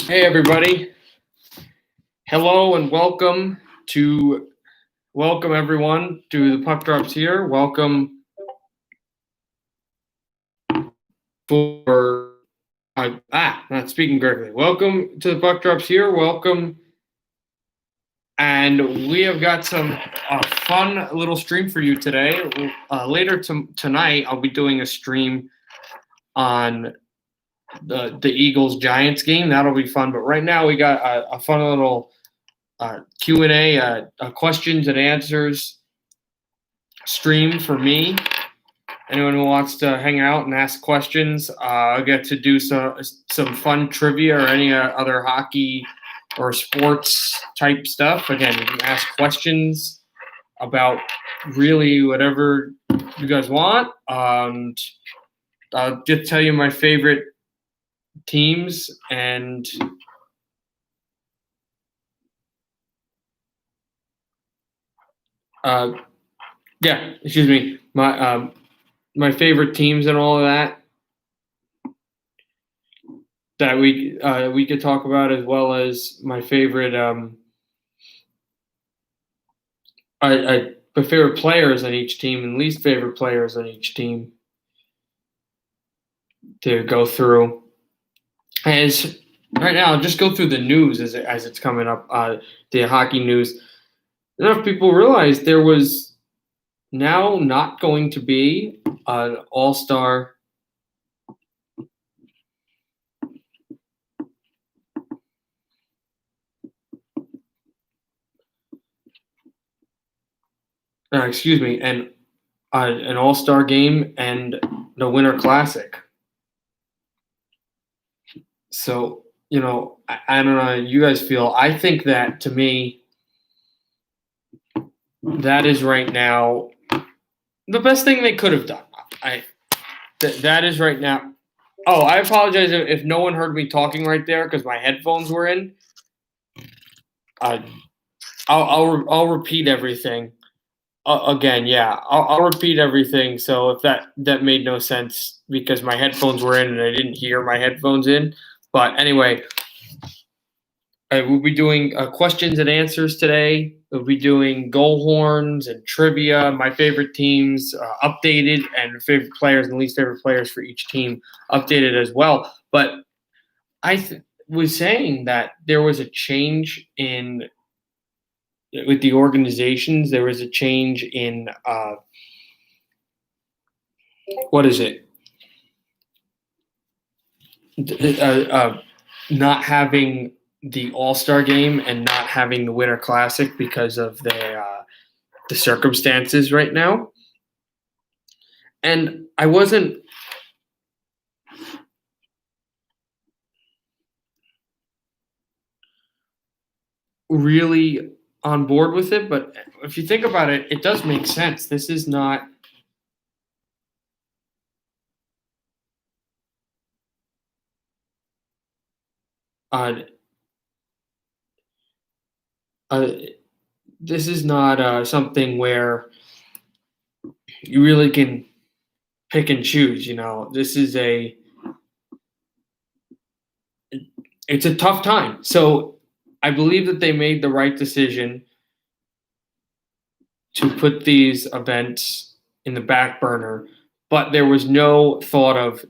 Hey everybody. Hello and welcome everyone to the Puck Drops here. Welcome for not speaking correctly. Welcome to the Puck Drops here. Welcome, and we have got some fun little stream for you today. Later tonight, I'll be doing a stream on the Eagles Giants game. That'll be fun. But right now, we got a fun little Q&A, questions and answers stream for me. Anyone who wants to hang out and ask questions, I'll get to do some fun trivia or any other hockey or sports type stuff. Again, you can ask questions about really whatever you guys want. I'll just tell you my favorite teams and my favorite teams and all of that we could talk about, as well as my favorite my favorite players on each team and least favorite players on each team to go through. As right now, I'll just go through the news as it's coming up. The hockey news. Enough people realize there was now not going to be an all-star an all-star game and the Winter Classic. So, I don't know how you guys feel. I think that, to me, that is right now the best thing they could have done. That is right now. Oh, I apologize if no one heard me talking right there because my headphones were in. I'll repeat everything again. Yeah, I'll repeat everything. So if that made no sense because my headphones were in and I didn't hear my headphones in. But anyway, we'll be doing questions and answers today. We'll be doing goal horns and trivia, my favorite teams updated, and favorite players and least favorite players for each team updated as well. But I was saying that there was a change with the organizations. There was a change in what is it? Not having the All-Star game and not having the Winter Classic because of the circumstances right now. And I wasn't really on board with it, but if you think about it, it does make sense. This is not this is not something where you really can pick and choose. This is it's a tough time. So I believe that they made the right decision to put these events in the back burner, but there was no thought of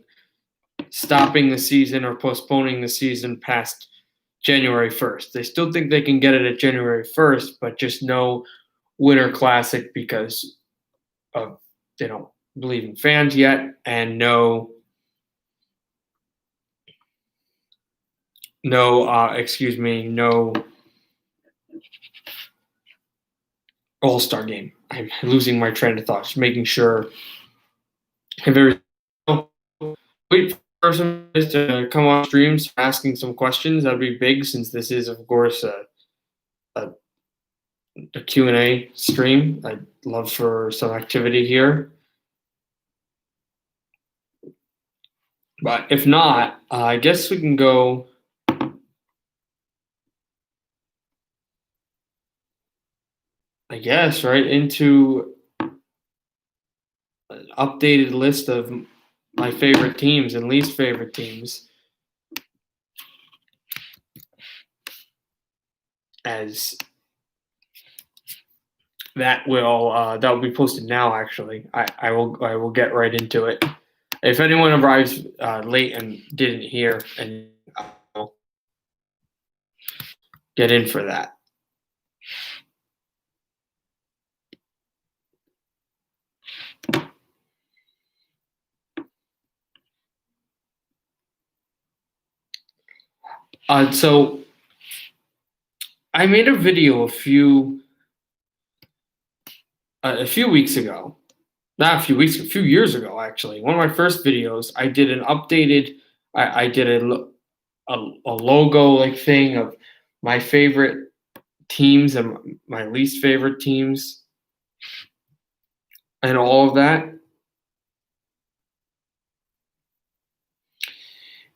stopping the season or postponing the season past January 1st. They still think they can get it at January 1st, but just no Winter Classic because they don't believe in fans yet, and no All-Star game. I'm losing my train of thought. Just making sure if there's wait for person to come on streams asking some questions, that'd be big since this is, of course, a Q&A stream. I'd love for some activity here. But if not, I guess we can go right into an updated list of my favorite teams and least favorite teams. as that will be posted now. Actually, I will get right into it. If anyone arrives late and didn't hear, and I'll get in for that. So I made a video a few weeks ago. Not a few weeks, a few years ago, actually. One of my first videos, I did an updated. I did a logo like thing of my favorite teams and my least favorite teams, and all of that.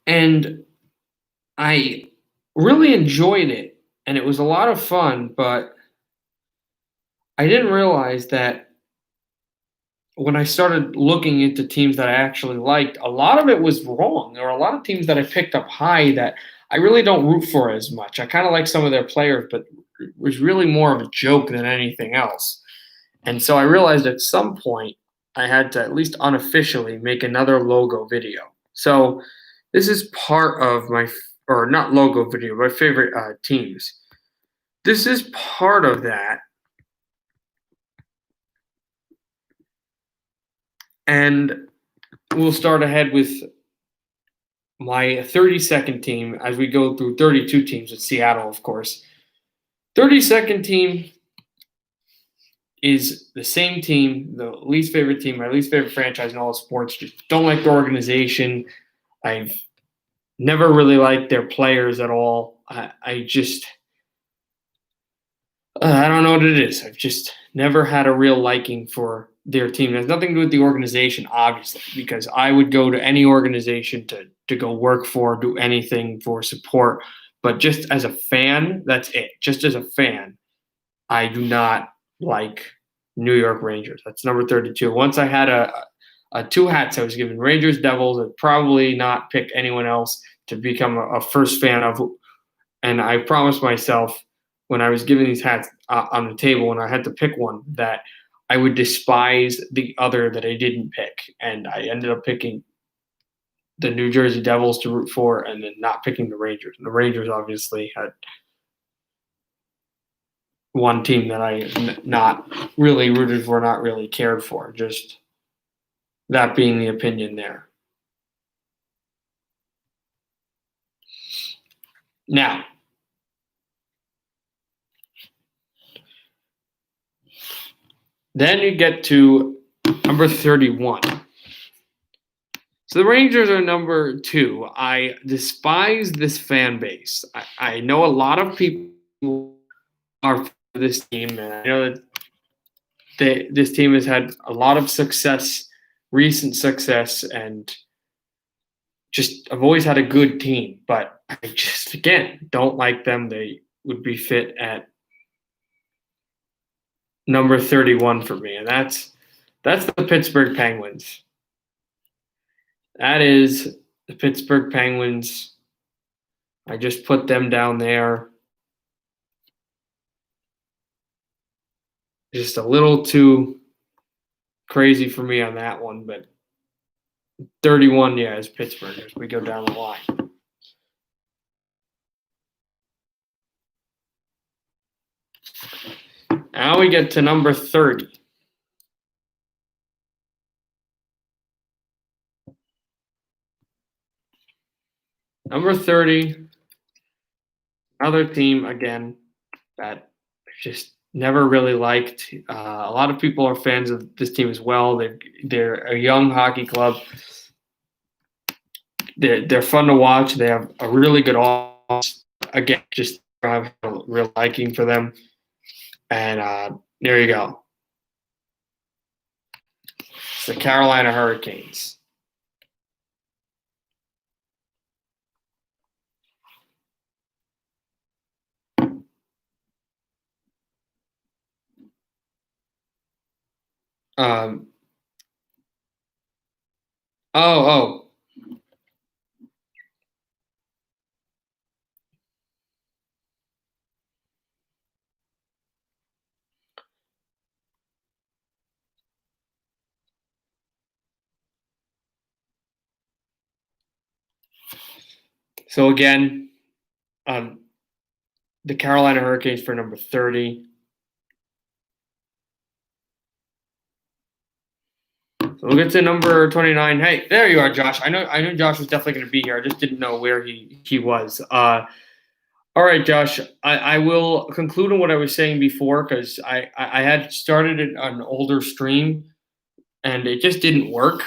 And I really enjoyed it, and it was a lot of fun. But I didn't realize that when I started looking into teams that I actually liked, a lot of it was wrong. There were a lot of teams that I picked up high that I really don't root for as much. I kind of like some of their players, but it was really more of a joke than anything else. And so I realized at some point I had to at least unofficially make another logo video. So this is part of or not logo video, my favorite teams. This is part of that. And we'll start ahead with my 32nd team as we go through 32 teams with Seattle, of course. 32nd team is the same team, the least favorite team, my least favorite franchise in all of sports. Just don't like the organization. I've never really liked their players at all. I just, I don't know what it is. I've just never had a real liking for their team. It has nothing to do with the organization, obviously, because I would go to any organization to go work for, do anything for support. But just as a fan, that's it. Just as a fan, I do not like New York Rangers. That's number 32. Once I had a two hats I was given, Rangers, Devils. I'd probably not pick anyone else to become a first fan of. And I promised myself when I was given these hats on the table and I had to pick one that I would despise the other that I didn't pick. And I ended up picking the New Jersey Devils to root for and then not picking the Rangers. And the Rangers obviously had one team that I not really rooted for, not really cared for. Just that being the opinion there. Now, then you get to number 31. So the Rangers are number 2. I despise this fan base. I know a lot of people are for this team, and I know that this team has had a lot of success, recent success, and just I've always had a good team. But I just, again, don't like them. They would be fit at number 31 for me, and that's the Pittsburgh Penguins. That is the Pittsburgh Penguins. I just put them down there. Just a little too crazy for me on that one, but 31, yeah, is Pittsburgh as we go down the line. Now we get to number 30. Number 30, another team, again, that just never really liked. A lot of people are fans of this team as well. They're a young hockey club. They're fun to watch. They have a really good offense. Again, just have a real liking for them. And there you go. It's the Carolina Hurricanes. Um, oh. So again, the Carolina Hurricanes for number 30. So we'll get to number 29. Hey, there you are, Josh. I knew Josh was definitely going to be here. I just didn't know where he was. All right, Josh. I will conclude on what I was saying before because I had started an older stream and it just didn't work.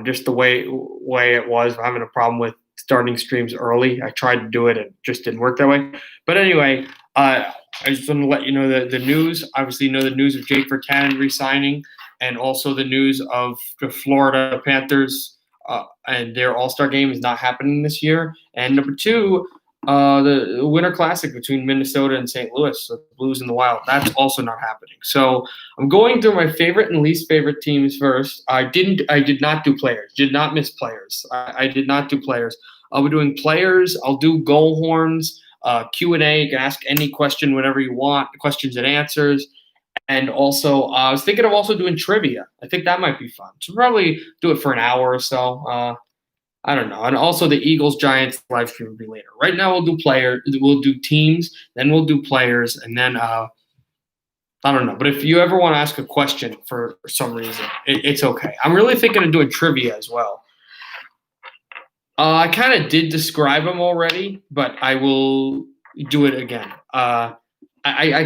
Just the way it was. I'm having a problem with starting streams early. I tried to do it, and it just didn't work that way. But anyway, I just want to let you know the news. Obviously, you know the news of Jake Virtanen resigning, and also the news of the Florida Panthers and their All-Star game is not happening this year. And number two, the Winter Classic between Minnesota and St. Louis, the Blues and the Wild, that's also not happening. So I'm going through my favorite and least favorite teams first. I did not do players. Did not miss players. I did not do players. I'll be doing players. I'll do goal horns, Q&A. You can ask any question, whatever you want, questions and answers. And also, I was thinking of also doing trivia. I think that might be fun. So probably do it for an hour or so. I don't know. And also the Eagles-Giants live stream will be later. Right now we'll do we'll do teams, then we'll do players, and then I don't know. But if you ever want to ask a question for some reason, it's okay. I'm really thinking of doing trivia as well. I kind of did describe them already, but I will do it again. I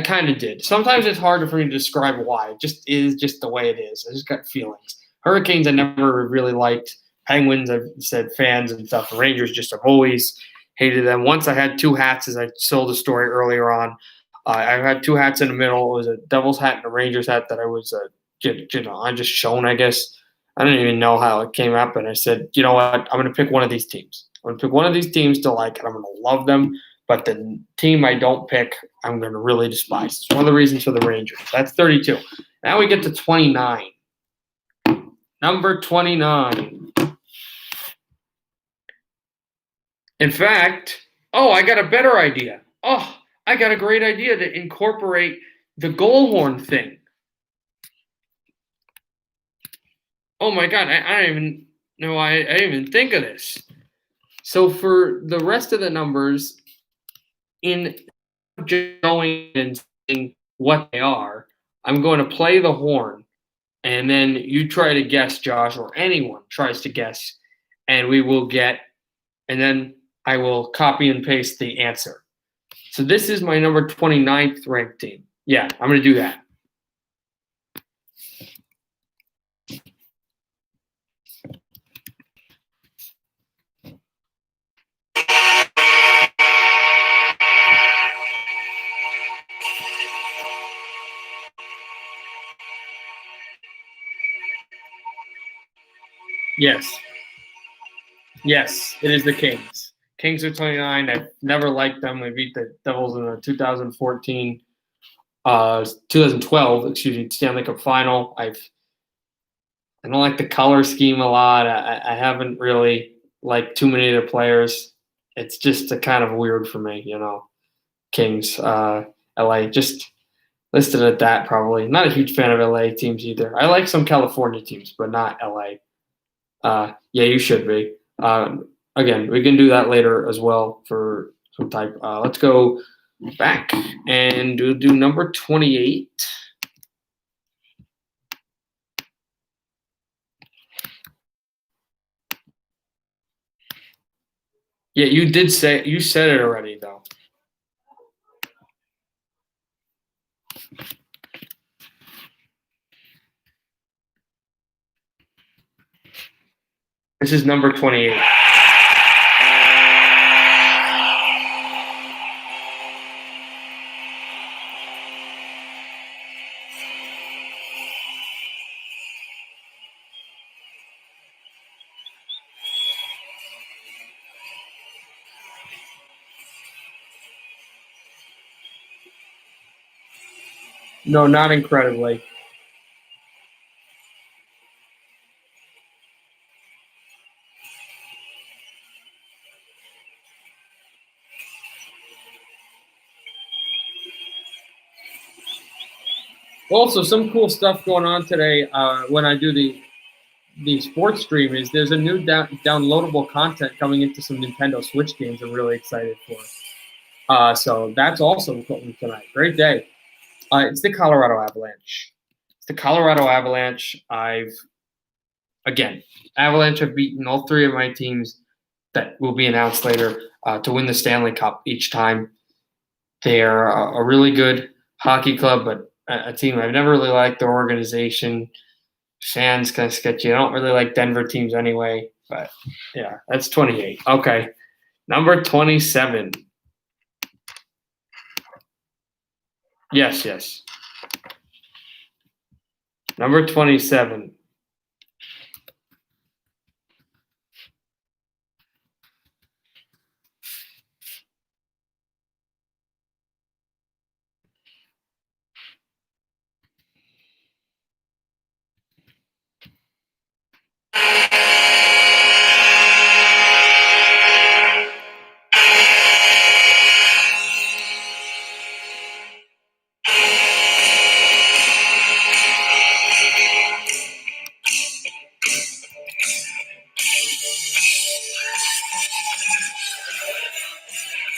kind of did. Sometimes it's harder for me to describe why. It just is just the way it is. I just got feelings. Hurricanes I never really liked. Penguins, I've said fans and stuff. Rangers, just I've always hated them. Once I had two hats, as I told the story earlier on. I had two hats in the middle. It was a Devils hat and a Rangers hat that I was, I just shown, I guess. I don't even know how it came up. And I said, you know what? I'm going to pick one of these teams. I'm going to pick one of these teams to like, and I'm going to love them. But the team I don't pick, I'm going to really despise. It's one of the reasons for the Rangers. That's 32. Now we get to 29. Number 29. In fact, I got a better idea. I got a great idea to incorporate the goal horn thing. Oh my God, I don't even know. I didn't even think of this. So for the rest of the numbers, in going and saying what they are, I'm going to play the horn, and then you try to guess, Josh, or anyone tries to guess, and we will get, and then I will copy and paste the answer. So this is my number 29th ranked team. Yeah, I'm going to do that. Yes, it is the Kings. Kings are 29. I've never liked them. We beat the Devils in the 2012, Stanley Cup final. I don't like the color scheme a lot. I haven't really liked too many of the players. It's just kind of weird for me, Kings, LA, just listed at that probably. Not a huge fan of LA teams either. I like some California teams, but not LA. Yeah, you should be. Again, we can do that later as well for some type. Let's go back and do number 28. Yeah, you said it already though. This is number 28. No, not incredibly. Also, some cool stuff going on today when I do the sports stream is there's a new downloadable content coming into some Nintendo Switch games I'm really excited for. So that's also coming tonight. Great day. It's the Colorado Avalanche. It's the Colorado Avalanche. Avalanche have beaten all three of my teams that will be announced later to win the Stanley Cup each time. They're a really good hockey club, but a team I've never really liked their organization. Fans kind of sketchy. I don't really like Denver teams anyway, but yeah, that's 28. Okay, number 27. Yes. Number 27.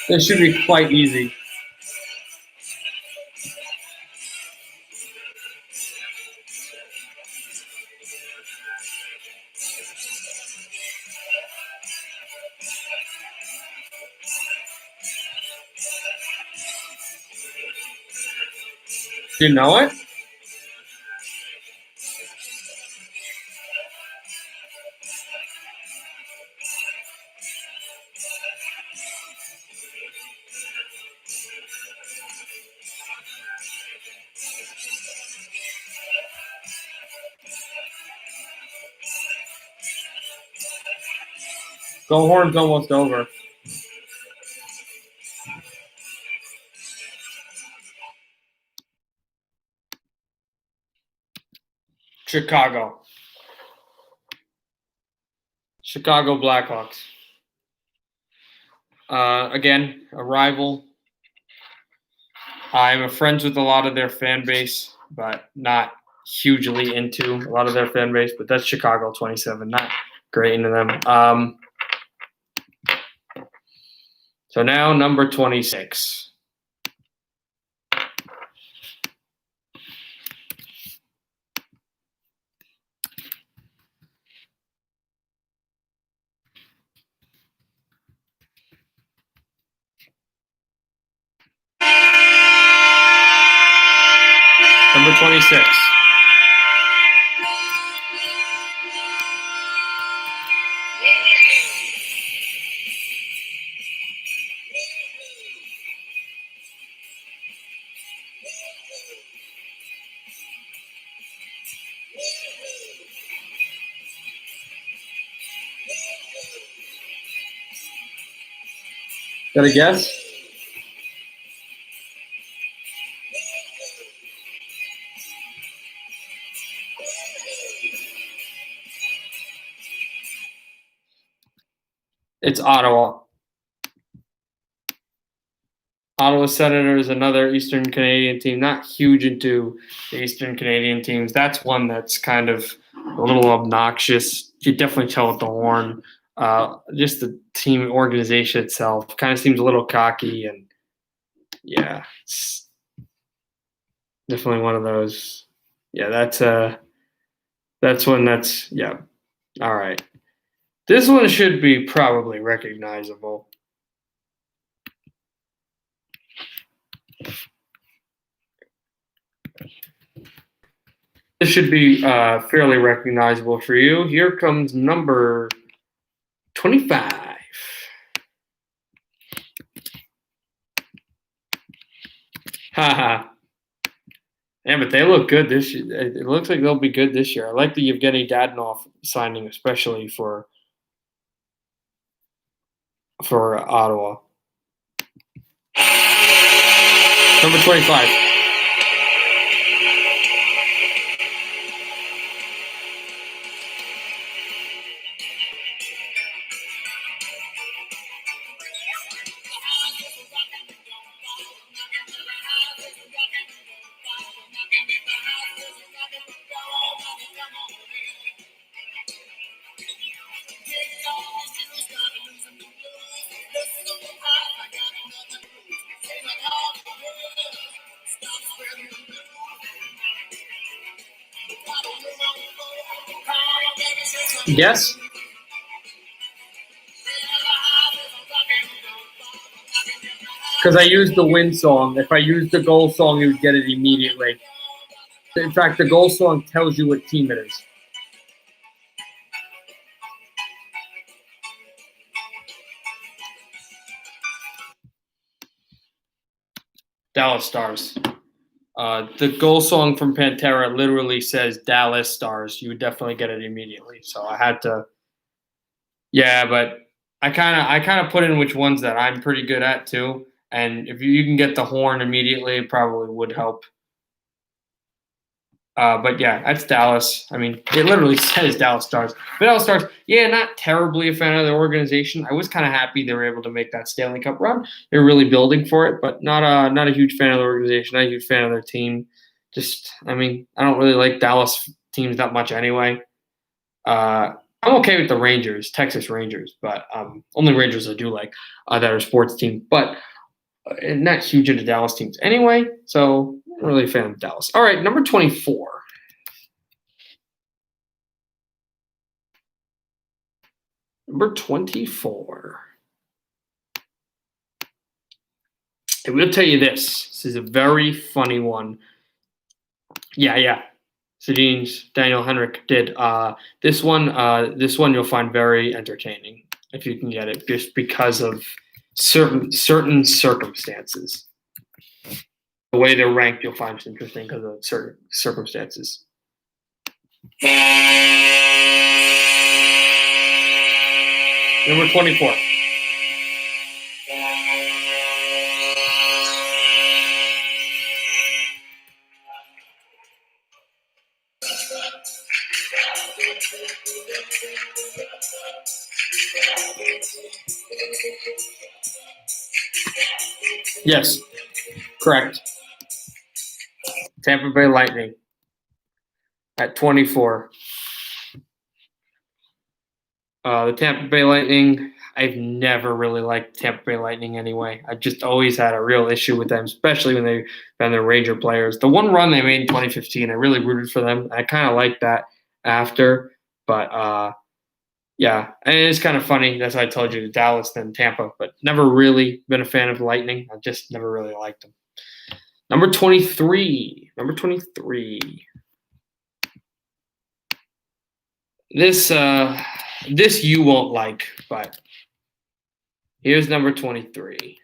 This should be quite easy. Do you know it? Go Horns almost over. Chicago Blackhawks. Again, a rival. I'm friends with a lot of their fan base, but not hugely into a lot of their fan base. But that's Chicago 27. Not great into them. So now number 26. Number 26. Got a guess? It's Ottawa. Ottawa Senators, another Eastern Canadian team. Not huge into the Eastern Canadian teams. That's one that's kind of a little obnoxious. You definitely tell with the horn. Just the team organization itself kind of seems a little cocky, and yeah, it's definitely one of those. Yeah, that's one that's yeah. All right, this one should be probably recognizable. This should be fairly recognizable for you. Here comes number 25. Haha. Yeah, but they look good this year. It looks like they'll be good this year. I like the Evgeny Dadonov signing, especially for Ottawa. Number 25. Yes. Because I used the win song. If I used the goal song, you would get it immediately. In fact, the goal song tells you what team it is. Dallas Stars. The goal song from Pantera literally says Dallas Stars. You would definitely get it immediately. So I had to. Yeah, but I kind of put in which ones that I'm pretty good at too. And if you can get the horn immediately, it probably would help. But yeah, that's Dallas. I mean, it literally says Dallas Stars. But Dallas Stars, yeah, not terribly a fan of the organization. I was kind of happy they were able to make that Stanley Cup run. They're really building for it, but not a huge fan of the organization. Not a huge fan of their team. Just, I mean, I don't really like Dallas teams that much anyway. I'm okay with the Rangers, Texas Rangers, but only Rangers I do like that are sports team. But not huge into Dallas teams anyway, so I'm not really a fan of Dallas. All right, number 24. Number 24. I will tell you this. This is a very funny one. Yeah. Sedin's Daniel Henrik did. This one you'll find very entertaining if you can get it, just because of certain circumstances. The way they're ranked, you'll find it interesting because of certain circumstances. Number 24. Yes, correct. Tampa Bay Lightning at 24. The Tampa Bay Lightning, I've never really liked Tampa Bay Lightning anyway. I just always had a real issue with them, especially when they've been the Ranger players. The one run they made in 2015, I really rooted for them. I kind of liked that after, but yeah, and it's kind of funny. That's why I told you Dallas then Tampa, but never really been a fan of the Lightning. I just never really liked them. Number 23. Number 23. This you won't like, but here's number 23.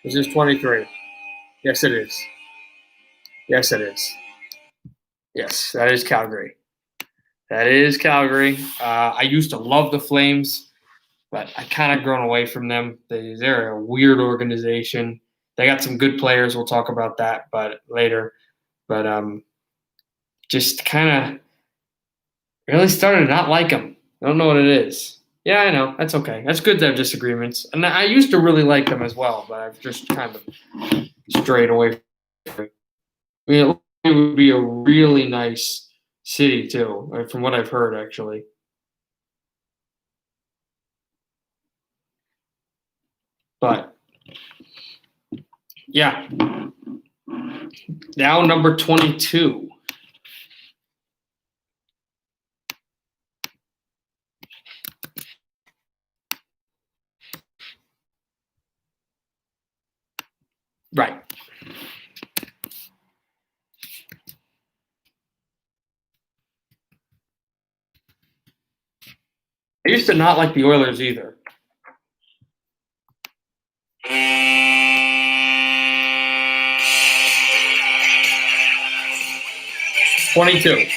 This is 23. Yes, it is. Yes, it is. Yes, that is Calgary. That is Calgary. I used to love the Flames, but I kind of grown away from them. They're a weird organization. They got some good players. We'll talk about that, but later. But just kind of really started to not like them. I don't know what it is. Yeah, I know. That's okay. That's good to have disagreements. And I used to really like them as well, but I've just kind of strayed away from it. I mean, it would be a really nice city too, from what I've heard actually. But yeah, now number 22. Right. I used to not like the Oilers either. 22.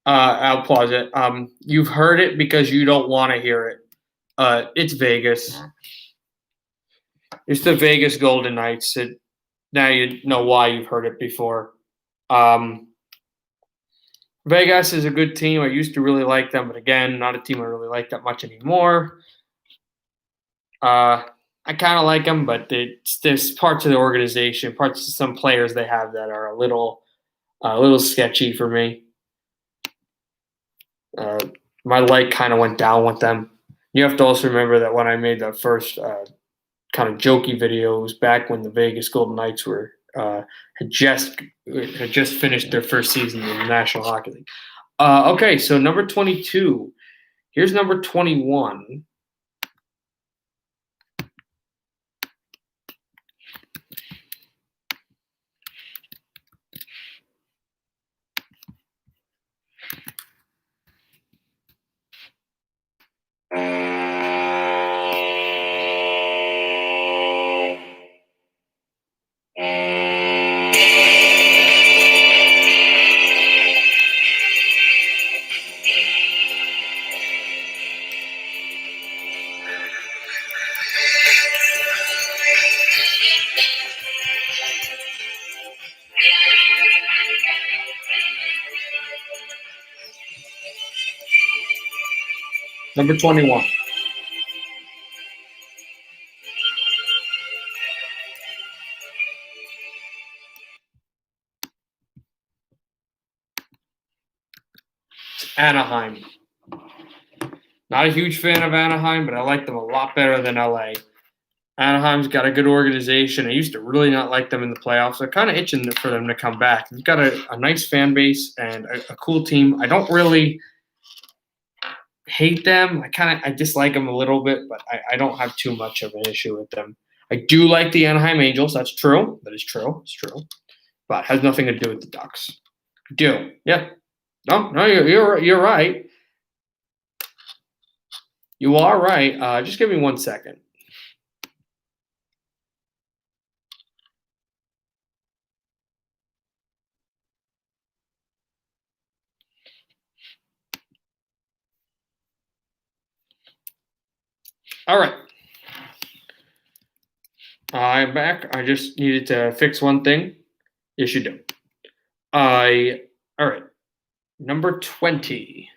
I'll pause it. You've heard it because you don't want to hear it. It's Vegas. It's the Vegas Golden Knights. Now you know why you've heard it before. Um, Vegas is a good team. I used to really like them, but again, not a team I really like that much anymore. I kind of like them, but there's parts of the organization, parts of some players they have that are a little sketchy for me. Uh, my light kind of went down with them. You have to also remember that when I made that first kind of jokey videos back when the Vegas Golden Knights were had just finished their first season in the National Hockey League. Okay, so number 22. Here's number 21. Number 21. Anaheim. Not a huge fan of Anaheim, but I like them a lot better than LA. Anaheim's got a good organization. I used to really not like them in the playoffs. I'm kind of itching for them to come back. They've got a nice fan base and a cool team. I don't really hate them. I dislike them a little bit, but I don't have too much of an issue with them. I do like the Anaheim Angels. That's true. That is true. It's true. But has nothing to do with the Ducks. Do. Yeah. No, you're right. You are right. Just give me 1 second. All right. I'm back. I just needed to fix one thing. Yes, you do. All right. Number 20.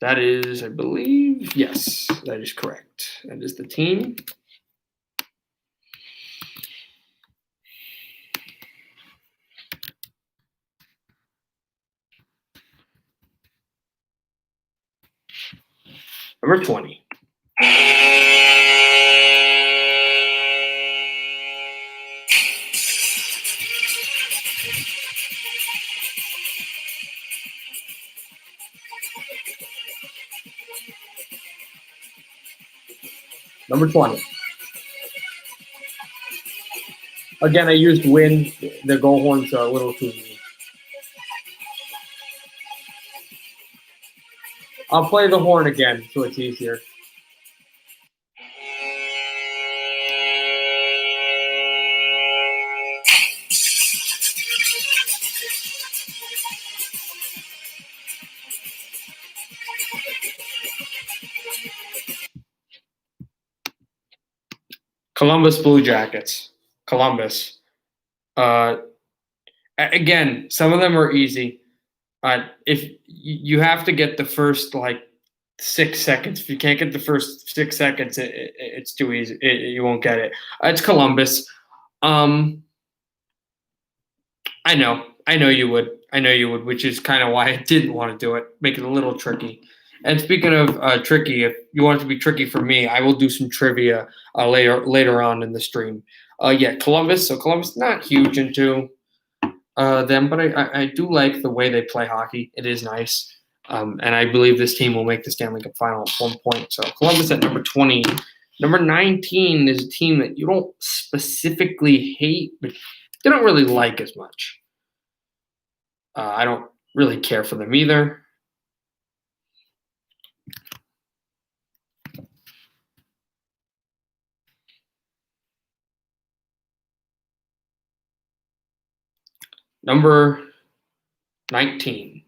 That is, I believe, yes, that is correct. That is the team. Number 20. Number 20. Again, I used win. The goal horns are a little too easy. I'll play the horn again so it's easier. Columbus Blue Jackets. Columbus. Again, some of them are easy. If you have to get the first 6 seconds, if you can't get the first 6 seconds, it's too easy. You won't get it. It's Columbus. I know you would. I know you would, which is kind of why I didn't want to do it. Make it a little tricky. And speaking of tricky, if you want it to be tricky for me, I will do some trivia later on in the stream. Yeah, Columbus. So Columbus, not huge into them, but I do like the way they play hockey. It is nice, and I believe this team will make the Stanley Cup final at one point. So Columbus at number 20. Number 19 is a team that you don't specifically hate, but they don't really like as much. I don't really care for them either. Number 19.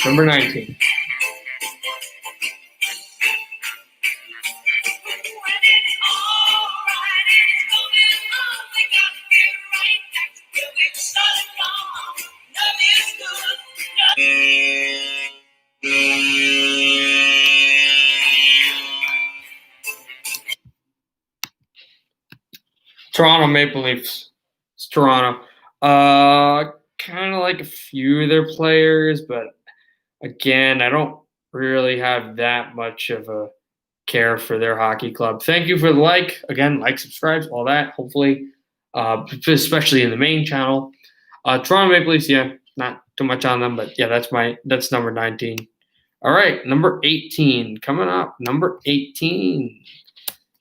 Number 19. Toronto Maple Leafs. It's Toronto. Kind of like a few of their players, but again, I don't really have that much of a care for their hockey club. Thank you for the like. Again, like, subscribe, all that. Hopefully, especially in the main channel. Toronto Maple Leafs, yeah, not too much on them, but yeah, that's number 19. All right, number 18 coming up. Number 18.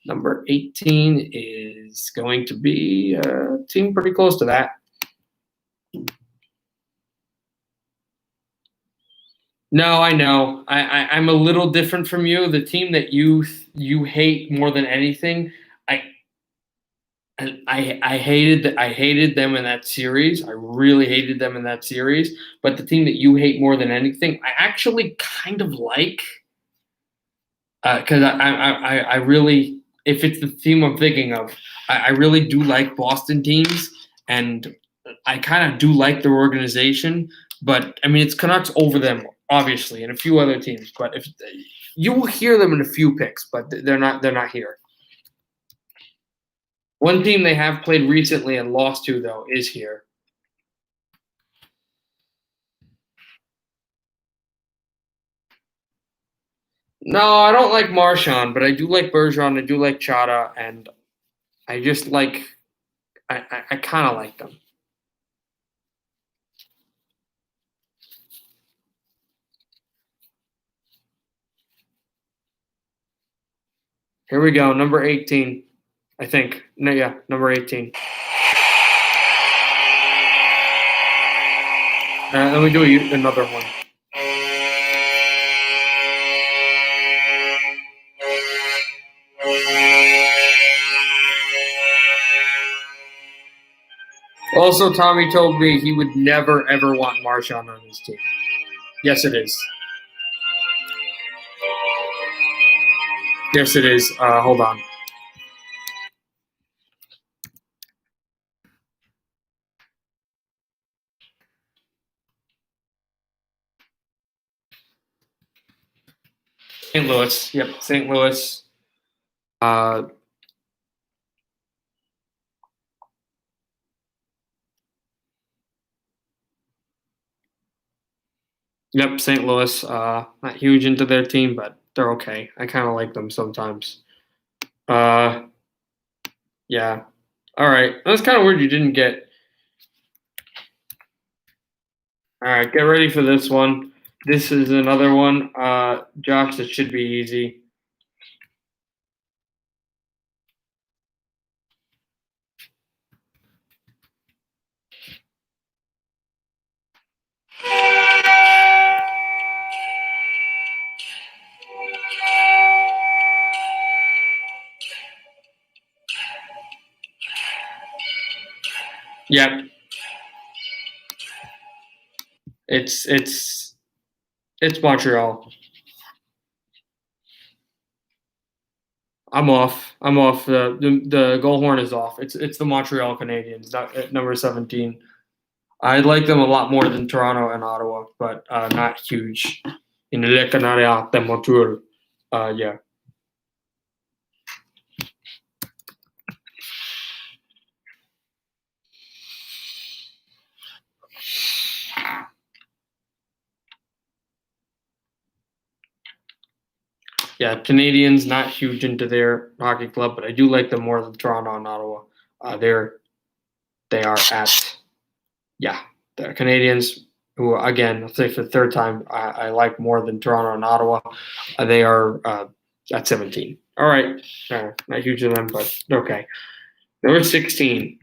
Number 18 is going to be a team pretty close to that. No, I know. I'm a little different from you. The team that you hate more than anything, I I hated them in that series. I really hated them in that series. But the team that you hate more than anything, I actually kind of like, because I really, if it's the team I'm thinking of, I really do like Boston teams, and I kind of do like their organization. But I mean, it's Canucks over them, obviously, and a few other teams. But if you will hear them in a few picks, but they're not here. One team they have played recently and lost to, though, is here. No, I don't like Marchand, but I do like Bergeron. I do like Chara, and I just like I kind of like them. Here we go, number 18, I think. No, yeah, number 18. Let me do another one. Also, Tommy told me he would never, ever want Marchand on his team. Yes, it is. Yes, it is. Hold on. St. Louis. Yep, St. Louis. Yep, St. Louis. Not huge into their team, but they're okay. I kind of like them sometimes. Yeah. All right. That's kind of weird you didn't get. All right, get ready for this one. This is another one. Josh, that should be easy. Yep. It's Montreal. I'm off. I'm off. The goal horn is off. It's the Montreal Canadiens, not at number 17. I like them a lot more than Toronto and Ottawa, but not huge. In Le Canadien de Montreal. Yeah. Yeah, Canadians not huge into their hockey club, but I do like them more than Toronto and Ottawa. They are at, yeah, the Canadians, who again, I'll say for the third time, I like more than Toronto and Ottawa. They are at 17. All right, not huge in them, but okay. Number 16.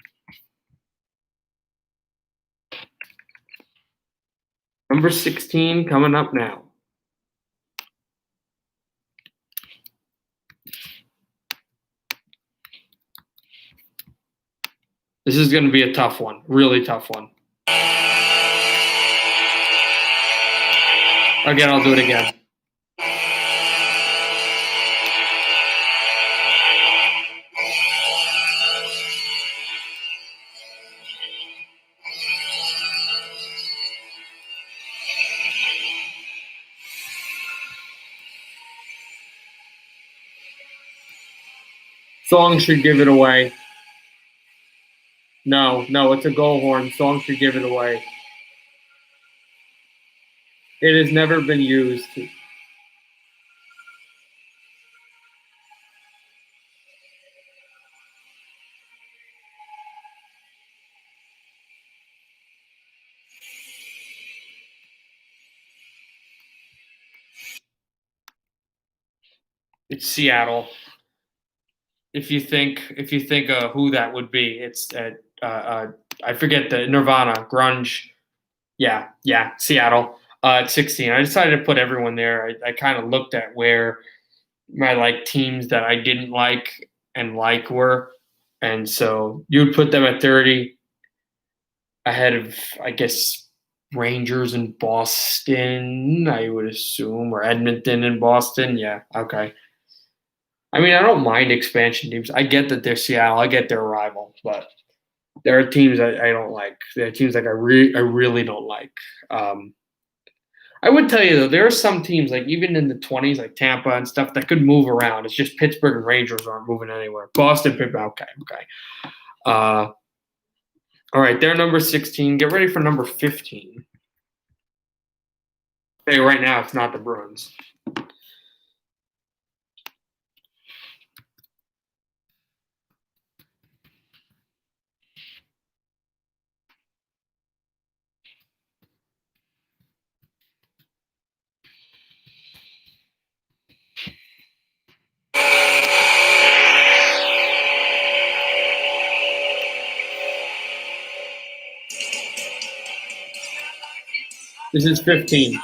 Number 16 coming up now. This is going to be a tough one, really tough one. Again, I'll do it again. Song should give it away. No, it's a goal horn. Song should give it away. It has never been used. It's Seattle. If you think who that would be, it's I forget the Nirvana, grunge. Yeah, Seattle. At 16, I decided to put everyone there. I kind of looked at where my teams that I didn't like and were, and so you would put them at 30, ahead of, I guess, Rangers and Boston. I would assume, or Edmonton and Boston. Yeah, okay. I mean, I don't mind expansion teams. I get that they're Seattle. I get they're a rival, but there are teams I don't like. There are teams I really don't like. I would tell you though, there are some teams even in the 20s, like Tampa and stuff, that could move around. It's just Pittsburgh and Rangers aren't moving anywhere. Boston, Pittsburgh, okay. All right, they're number 16. Get ready for number 15. Hey, right now it's not the Bruins. This is 15.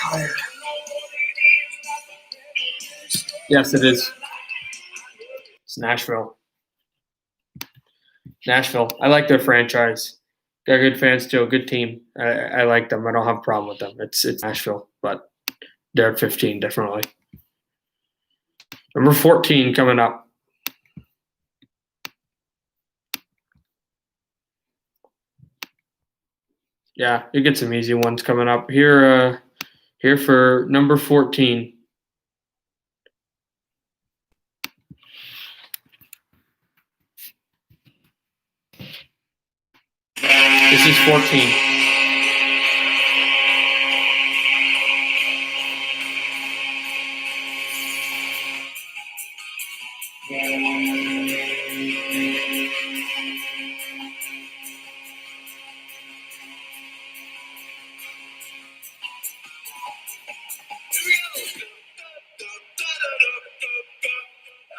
Tired. Yes, it is. It's Nashville. I like their franchise. They're good fans too. Good team. I like them. I don't have a problem with them. It's Nashville, but they're at 15 definitely. Number 14 coming up. Yeah, you get some easy ones coming up here. Here for number 14. This is 14.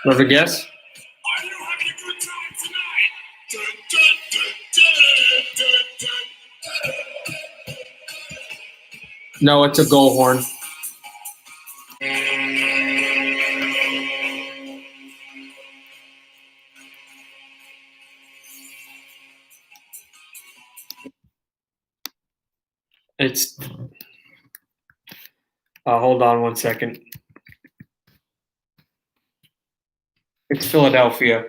Want to guess? No, it's a goal horn. It's. Hold on one second. It's Philadelphia.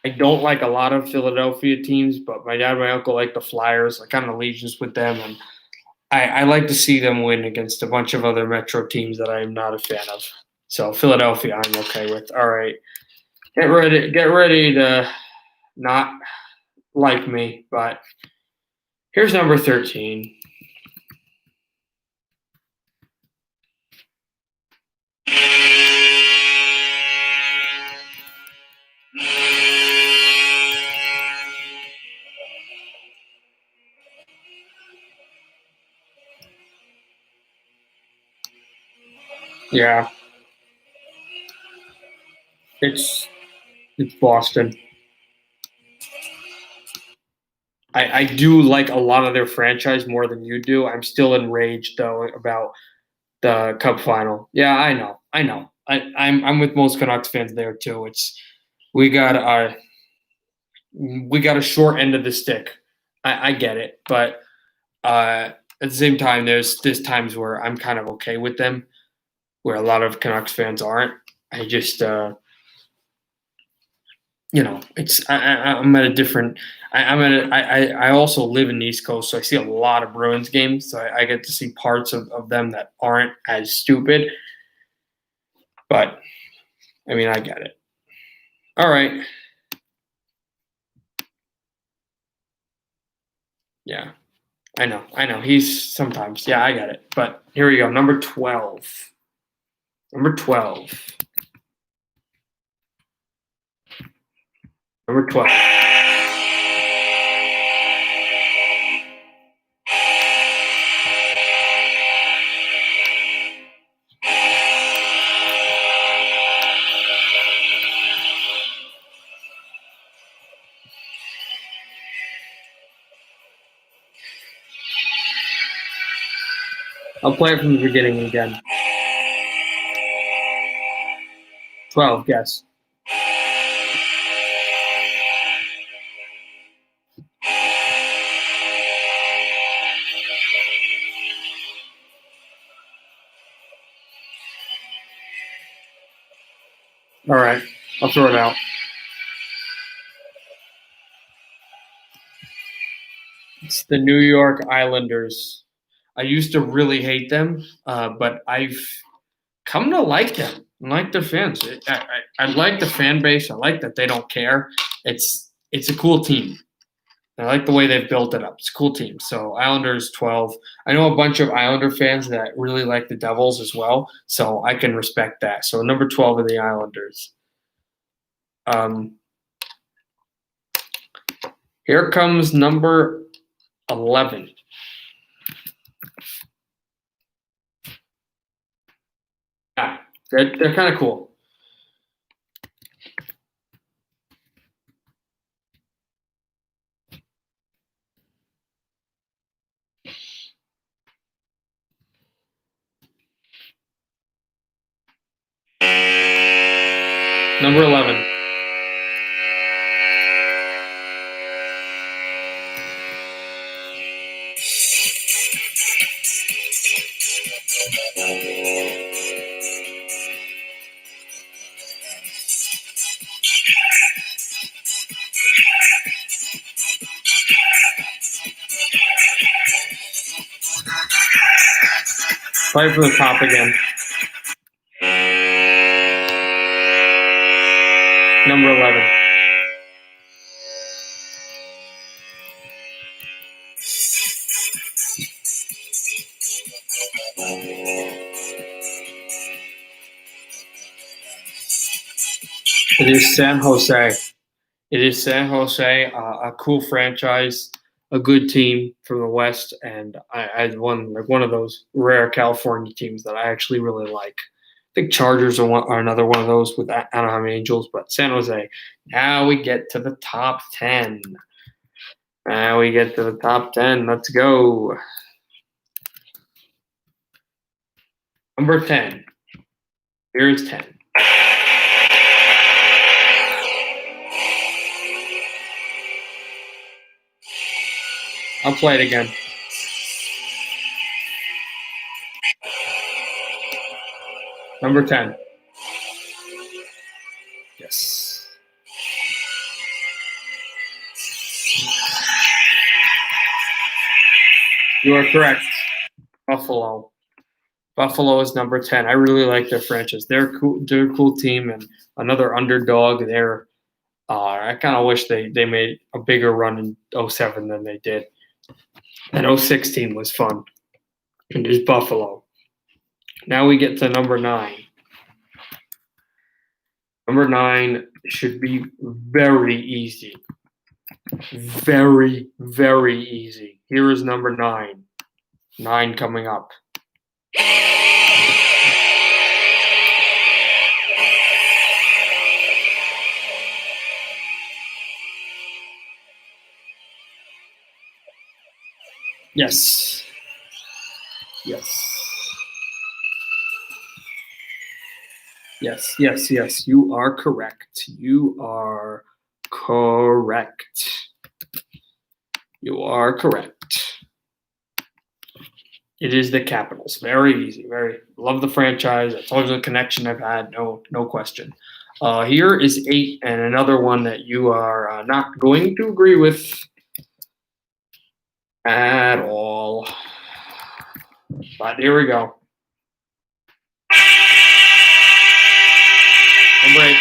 I don't like a lot of Philadelphia teams, but my dad and my uncle like the Flyers. I kind of allegiance with them, and I like to see them win against a bunch of other Metro teams that I am not a fan of. So Philadelphia, I'm okay with. All right, get ready to not like me, but here's number 13. Yeah, it's Boston. I do like a lot of their franchise more than you do. I'm still enraged though about the Cup final. Yeah, I know. I'm with most Canucks fans there too. We got our we got a short end of the stick. I get it, but at the same time, there's times where I'm kind of okay with them, where a lot of Canucks fans aren't. I just I'm at a different. I'm at. I also live in the East Coast, so I see a lot of Bruins games. So I get to see parts of them that aren't as stupid. But I mean, I get it. All right. Yeah, I know. I know. He's sometimes. Yeah, I get it. But here we go. Number 12. Number 12. Number 12. I'll play it from the beginning again. 12, guess. All right. I'll throw it out. It's the New York Islanders. I used to really hate them, but I've come to like them. I like their fans. I like the fan base. I like that they don't care. It's a cool team. I like the way they've built it up. It's a cool team. So Islanders 12. I know a bunch of Islander fans that really like the Devils as well, so I can respect that. So number 12 of the Islanders. Here comes number 11. Yeah, they're kind of cool. Number 11. Play from the top again. Number 11. It is San Jose. It is San Jose, a cool franchise, a good team from the West, and I one of those rare California teams that I actually really like. I think Chargers are another one of those with Anaheim Angels, but San Jose. Now we get to the top 10. Now we get to the top 10. Let's go. Number 10. Here's 10. I'll play it again. Number 10. Yes. You are correct. Buffalo. Buffalo is number 10. I really like their franchise. They're cool. They're a cool team and another underdog. I kind of wish they made a bigger run in 07 than they did. And 06 team was fun. And there's Buffalo. Now we get to number 9. Number 9 should be very easy. Very, very easy. Here is number 9. 9 coming up. Yes. Yes. Yes, yes, yes. You are correct. You are correct. You are correct. It is the Capitals. Very easy. Very love the franchise. That's always a connection I've had. No question. Here is 8, and another one that you are not going to agree with at all. But here we go. Number 8.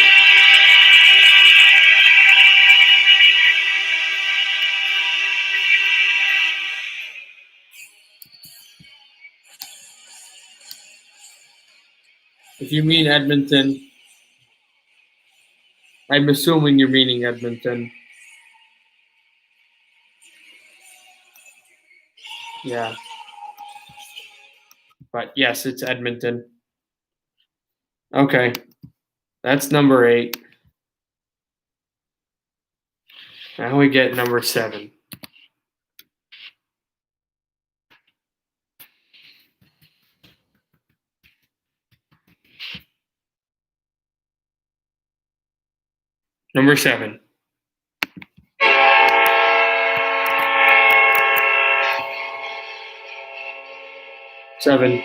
If you mean Edmonton, I'm assuming you're meaning Edmonton. Yeah. But yes, it's Edmonton. Okay. That's number 8. Now we get number 7. Number 7. 7.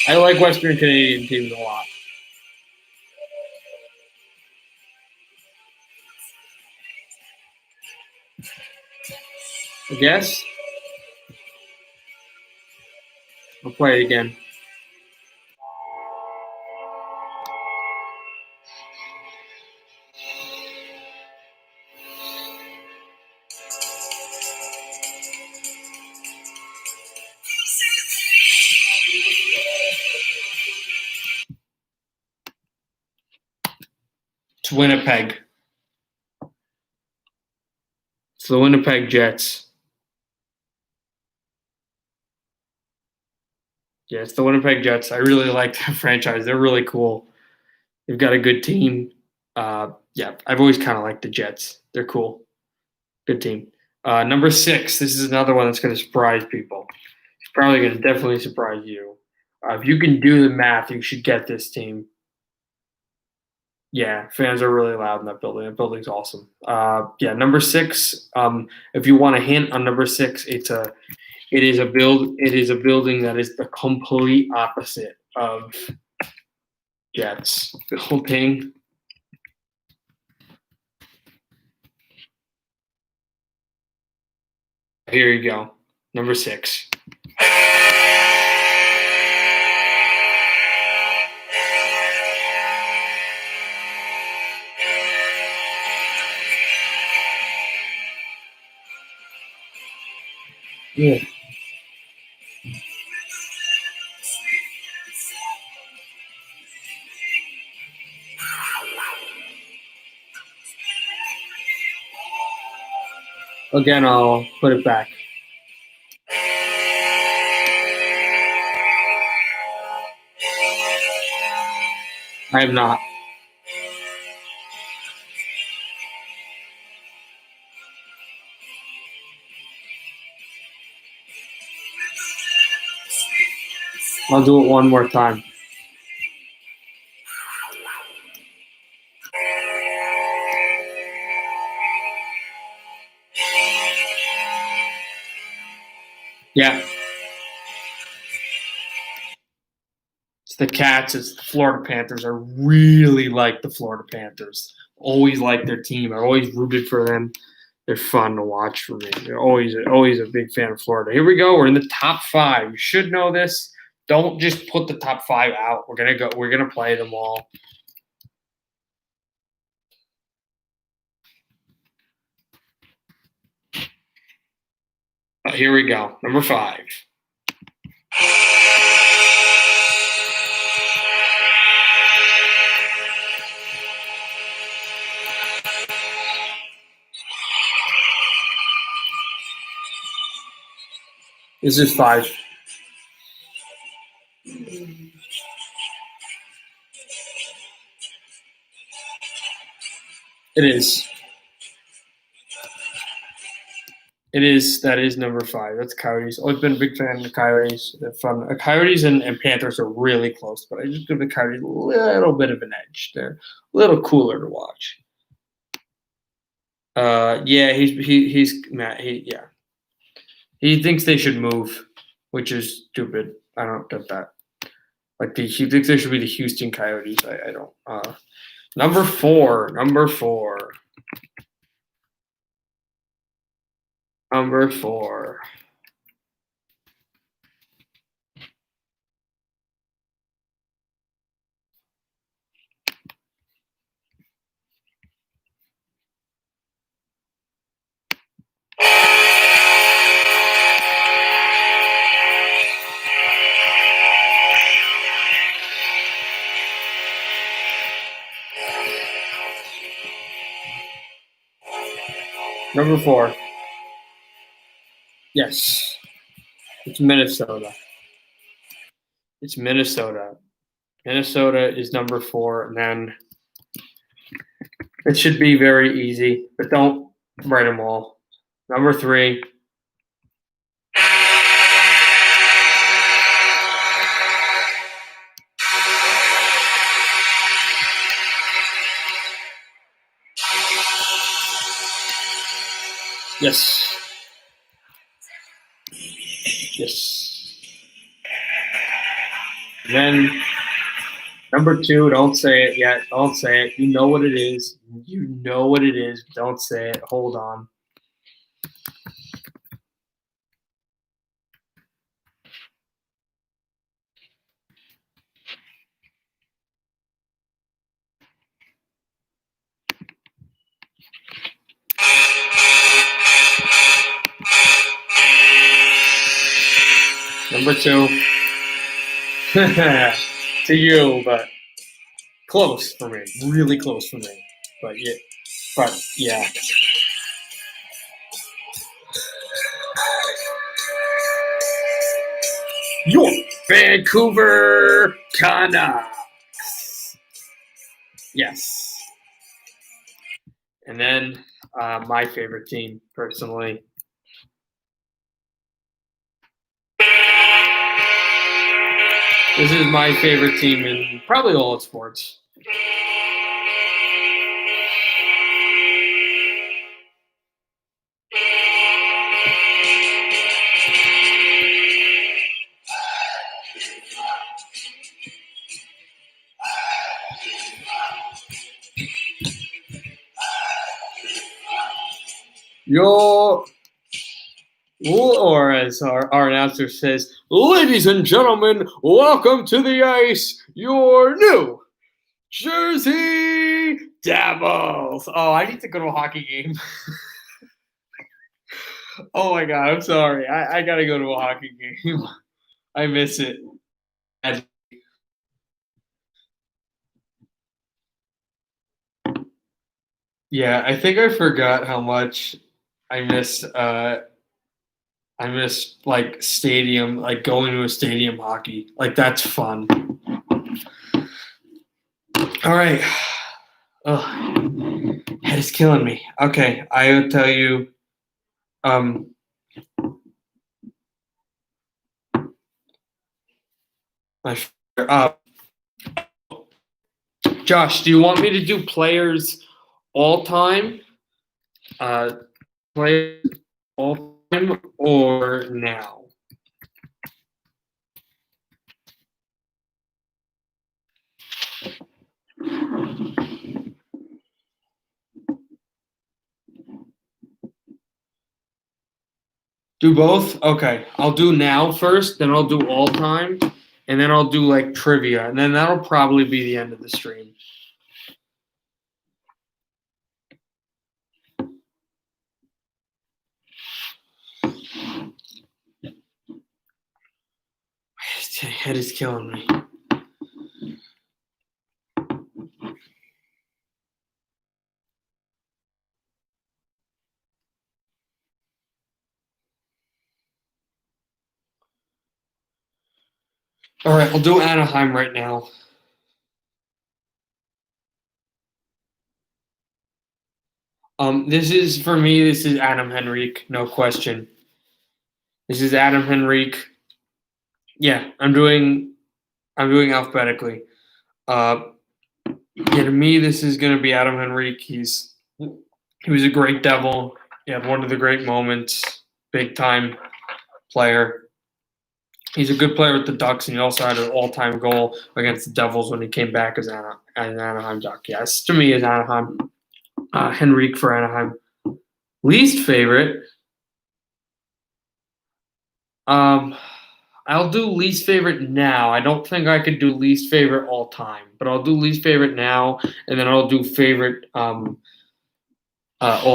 I like Western Canadian teams a lot. I guess I'll play it again. It's Winnipeg. It's the Winnipeg Jets. Yeah, it's the Winnipeg Jets. I really like that franchise. They're really cool. They've got a good team. Yeah, I've always kind of liked the Jets. They're cool. Good team. Number 6. This is another one that's going to surprise people. It's probably going to definitely surprise you. If you can do the math, you should get this team. Yeah, fans are really loud in that building. That building's awesome. Yeah, number 6. If you want a hint on number 6, it is a building that is the complete opposite of Jets building. Here you go. Number 6. Yeah. Again, I'll put it back. I have not. I'll do it one more time. Yeah. It's the Cats. It's the Florida Panthers. I really like the Florida Panthers. Always liked their team. I always rooted for them. They're fun to watch for me. They're always a big fan of Florida. Here we go. We're in the top 5. You should know this. Don't just put the top 5 out. We're gonna play them all. Here we go. Number 5. This is 5. It is. That is number 5. That's Coyotes. Always been a big fan of the Coyotes. They're fun. Coyotes and Panthers are really close, but I just give the Coyotes a little bit of an edge. They're a little cooler to watch. Yeah, he's Matt. Yeah, he thinks they should move, which is stupid. I don't get that. Like he thinks they should be the Houston Coyotes. I don't. Number 4. Number 4. Number 4. Number 4. Yes, it's Minnesota. It's Minnesota. Minnesota is number 4, and then it should be very easy, but don't write them all. Number 3. Yes. Yes. And then number 2, don't say it yet. Don't say it. You know what it is. You know what it is. Don't say it. Hold on. Number 2. To you, but close for me. Really close for me. But yeah. Your Vancouver Canucks. Yes. And then my favorite team, personally. This is my favorite team in probably all of sports. Or as our announcer says, ladies and gentlemen, welcome to the ice, your new Jersey Devils. Oh, I need to go to a hockey game. Oh my God, I'm sorry. I got to go to a hockey game. I miss it. Yeah, I think I forgot how much I miss like stadium, like going to a stadium hockey. Like that's fun. All right. Oh, head is killing me. Okay, I will tell you. Um, my Josh, do you want me to do players all time? Players all time or now? Do both? Okay. I'll do now first, then I'll do all time, and then I'll do like trivia, and then that'll probably be the end of the stream. My head is killing me. All right, I'll do Anaheim right now. This is for me. This is Adam Henrique, no question. This is Adam Henrique. Yeah, I'm doing alphabetically. Uh, yeah, to me, this is going to be Adam Henrique. He was a great Devil. He had one of the great moments, big time player. He's a good player with the Ducks, and he also had an all-time goal against the Devils when he came back as an Anaheim Duck. Yes, to me is Anaheim. Henrique for Anaheim. Least favorite. Um, I'll do least favorite now. I don't think I could do least favorite all time, but I'll do least favorite now, and then I'll do favorite all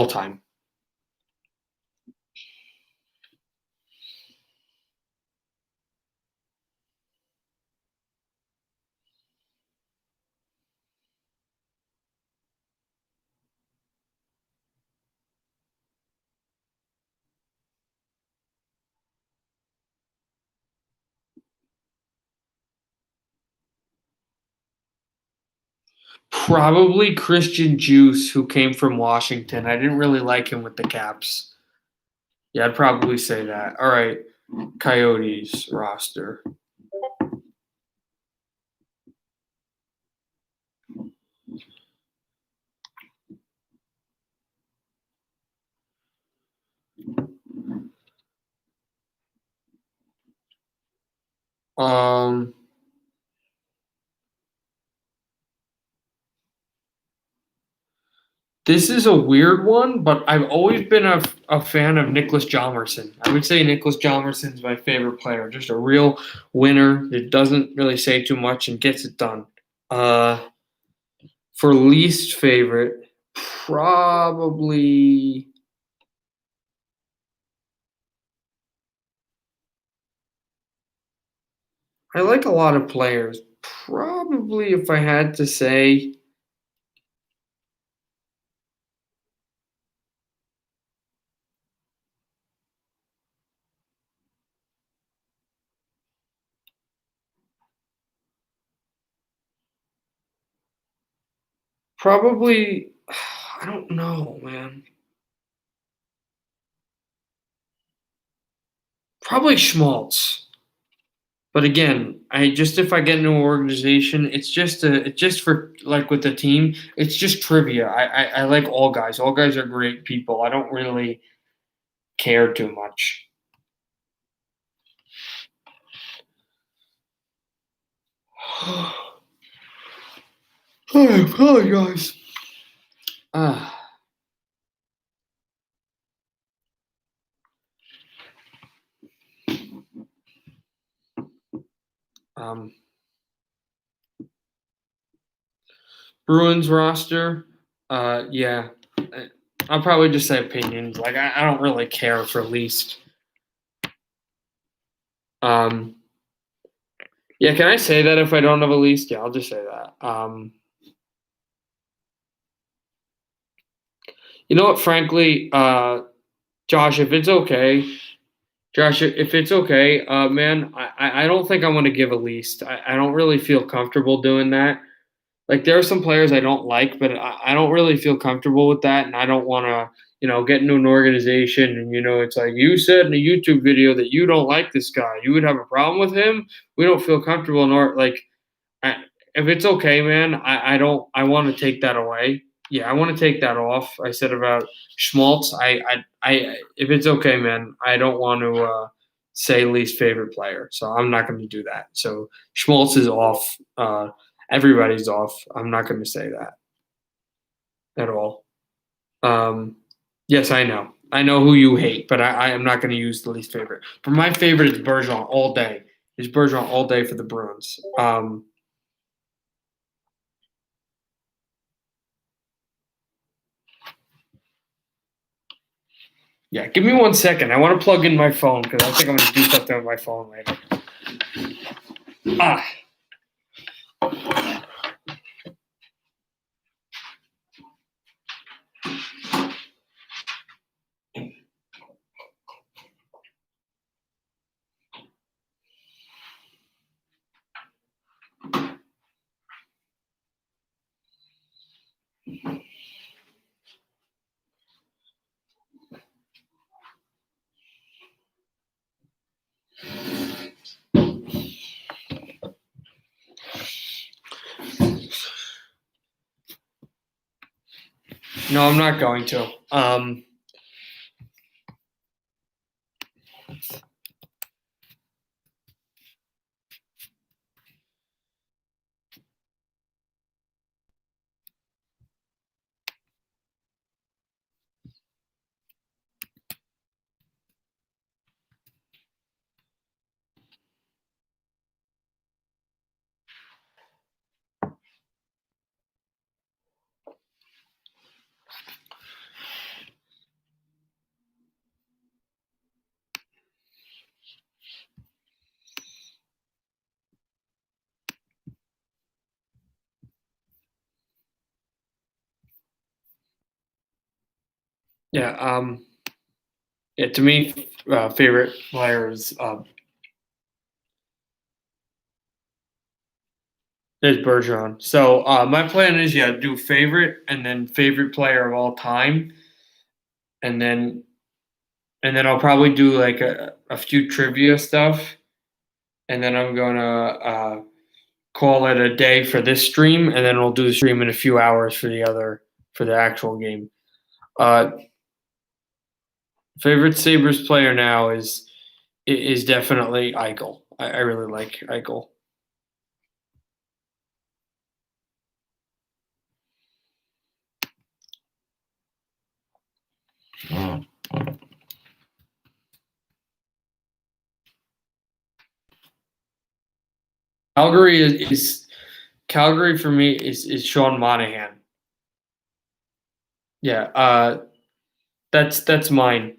time. Probably Christian Juice, who came from Washington. I didn't really like him with the Caps. Yeah, I'd probably say that. All right, Coyotes roster. Um, this is a weird one, but I've always been a fan of Nicholas Hjalmarsson. I would say Nicholas Hjalmarsson's my favorite player. Just a real winner that doesn't really say too much and gets it done. Uh, for least favorite, probably. I like a lot of players. Probably, if I had to say, probably. I don't know, man. Probably Schmaltz. But again, I just if I get into an organization, it's just for like with the team, it's just trivia. I like all guys. All guys are great people. I don't really care too much. I apologize. Ah, um, Bruins roster. Yeah, I'll probably just say opinions. Like I don't really care for least. Um, yeah, can I say that if I don't have a least? Yeah, I'll just say that. You know what? Frankly, Josh, if it's okay, if it's okay, man, I don't think I want to give a least. I don't really feel comfortable doing that. Like there are some players I don't like, but I don't really feel comfortable with that, and I don't want to, get into an organization and it's like you said in a YouTube video that you don't like this guy, you would have a problem with him. We don't feel comfortable in our like. I, if it's okay, man, I don't. I want to take that away. Yeah, I want to take that off. I said about Schmaltz. If it's okay, man, I don't want to say least favorite player, so I'm not going to do that. So Schmaltz is off. Everybody's off. I'm not going to say that at all. Um, yes, I know. I know who you hate, but I am not going to use the least favorite. But my favorite is Bergeron all day. Is Bergeron all day for the Bruins. Yeah, give me 1 second. I want to plug in my phone because I think I'm going to do something with my phone later. Ah, No, I'm not going to. Yeah. Yeah. To me, favorite player is Bergeron. So my plan is do favorite and then favorite player of all time, and then I'll probably do like a few trivia stuff, and then I'm gonna call it a day for this stream, and then we'll do the stream in a few hours for the actual game. Uh, favorite Sabres player now is definitely Eichel. I really like Eichel. Calgary is Calgary for me is Sean Monahan. Yeah, that's mine.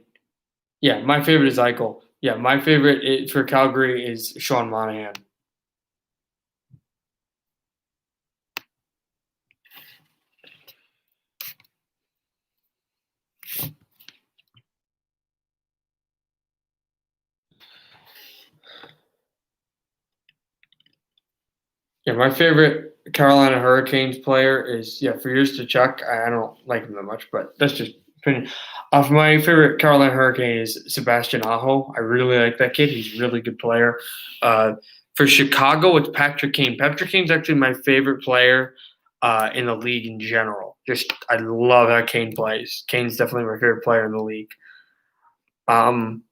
Yeah, my favorite is Eichel. Yeah, my favorite for Calgary is Sean Monahan. Yeah, my favorite Carolina Hurricanes player is for years to Chuck. I don't like him that much, but that's just opinion. My favorite Carolina Hurricane is Sebastian Aho. I really like that kid. He's a really good player. For Chicago, it's Patrick Kane. Patrick Kane's actually my favorite player in the league in general. Just I love how Kane plays. Kane's definitely my favorite player in the league. Um,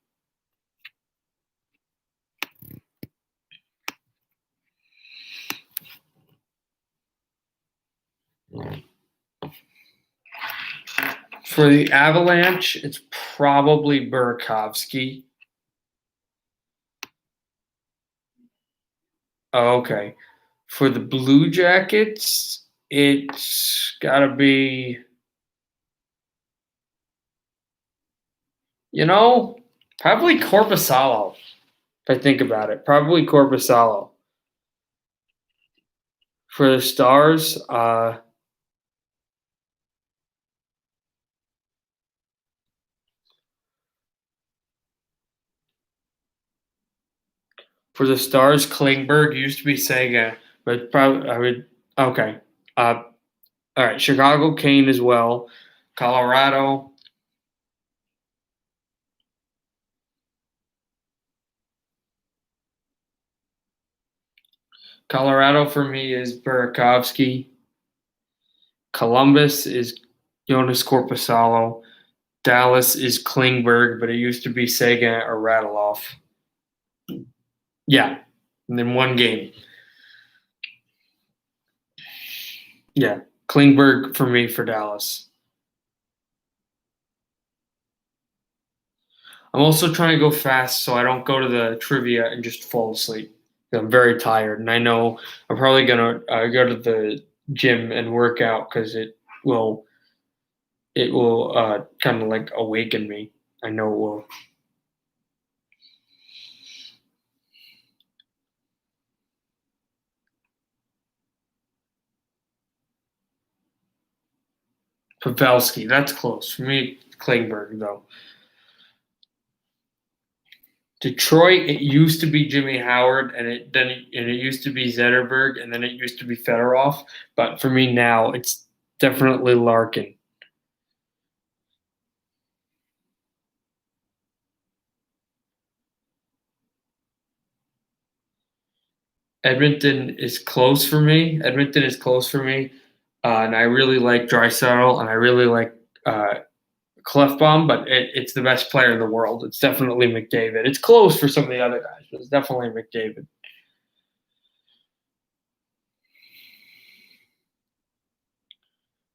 for the Avalanche, it's probably Burakovsky. Oh, okay. For the Blue Jackets, it's gotta be, you know, probably Corpusalo. If I think about it, probably Corpusalo. For the Stars, Klingberg used to be Sega, but probably I would. Okay. Uh, all right. Chicago Kane as well. Colorado. Colorado for me is Burakovsky. Columbus is Jonas Corpusalo. Dallas is Klingberg, but it used to be Sega or Radulov. Yeah, and then one game. Yeah, Klingberg for me for Dallas. I'm also trying to go fast so I don't go to the trivia and just fall asleep. I'm very tired, and I know I'm probably gonna go to the gym and work out because will it will kind of like awaken me. I know it will. Pavelski, that's close for me. Klingberg though. Detroit, it used to be Jimmy Howard, and it used to be Zetterberg, and then it used to be Fedorov. But for me now, it's definitely Larkin. Edmonton is close for me. Edmonton is close for me. and I really like Draisaitl, and I really like Clefbaum, but it's the best player in the world. It's definitely McDavid. It's close for some of the other guys, but it's definitely McDavid.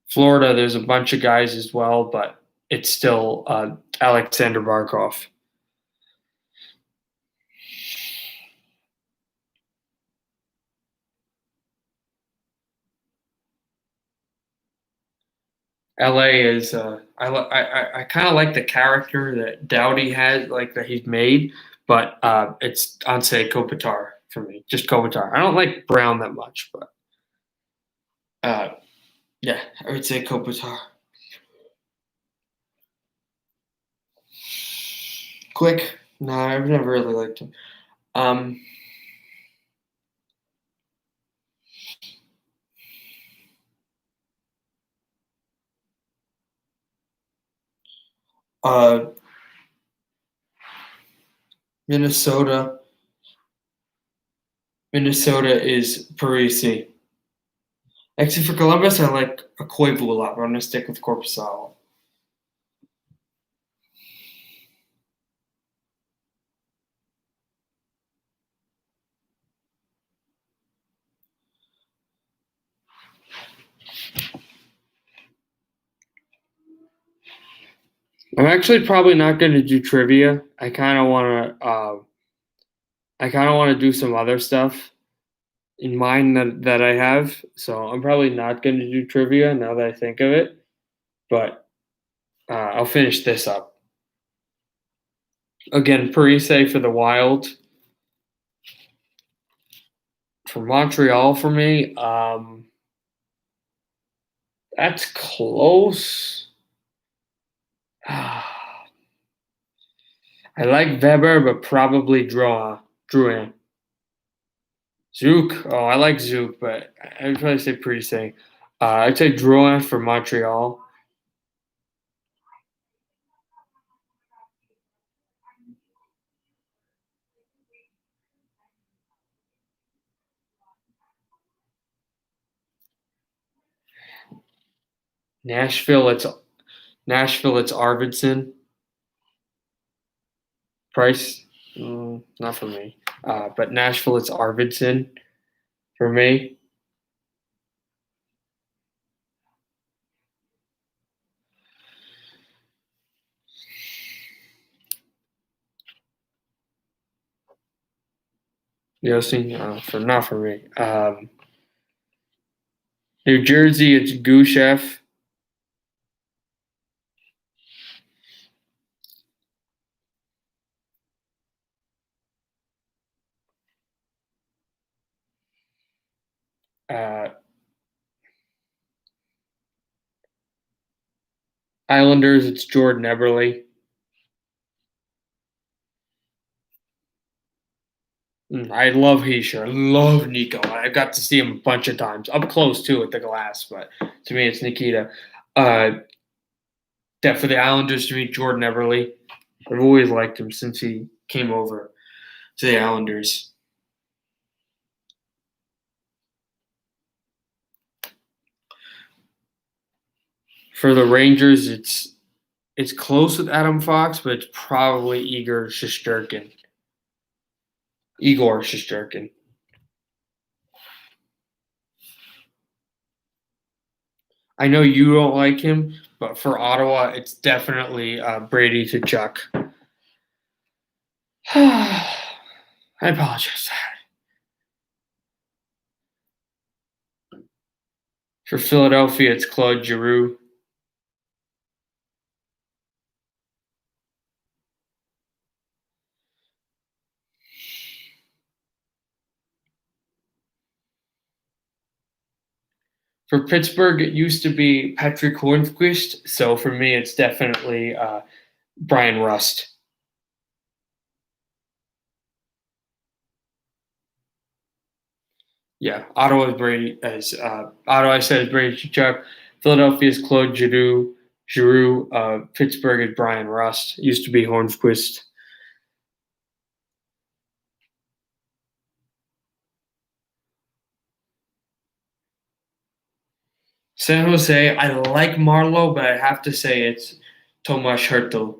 Florida, there's a bunch of guys as well, but it's still Alexander Barkov. LA is I kind of like the character that Doughty has, like that he's made, but it's Ansei Kopitar for me, just Kopitar. I don't like Brown that much, but uh, yeah, I would say Kopitar. Quick, no, I've never really liked him. Um, uh, Minnesota. Minnesota is Parisi. Actually, for Columbus, I like Koivu a lot, but I'm gonna stick with Corpusalo. I'm actually probably not going to do trivia. I kind of want to do some other stuff in mind that I have. So I'm probably not going to do trivia now that I think of it. But I'll finish this up. Again, Parise for the Wild. For Montreal for me, that's close. I like Weber, but probably Drouin. Zook. Oh, I like Zook, but I'd probably say Parise. I'd say Drouin for Montreal. Nashville, it's Nashville. It's Arvidsson. Price, not for me. But Nashville, it's Arvidsson for me. Yossi, for not for me. New Jersey, it's Gushef. Uh, Islanders, it's Jordan Eberle. I love Heischer. I love Nico. I got to see him a bunch of times, up close too at the glass. But to me, it's Nikita. Uh, that for the Islanders, to me, Jordan Eberle. I've always liked him since he came over to the Islanders. For the Rangers, it's close with Adam Fox, but it's probably Igor Shesterkin. Igor Shesterkin. I know you don't like him, but for Ottawa, it's definitely Brady to Chuck. I apologize. For Philadelphia, it's Claude Giroux. For Pittsburgh, it used to be Patrick Hornquist, so for me, it's definitely Brian Rust. Yeah, Ottawa is Brady as Ottawa. I said is Brady Tkachuk. Philadelphia is Claude Giroux. Giroux. Pittsburgh is Brian Rust. Used to be Hornquist. San Jose, I like Marlowe, but I have to say it's Tomas Hertel.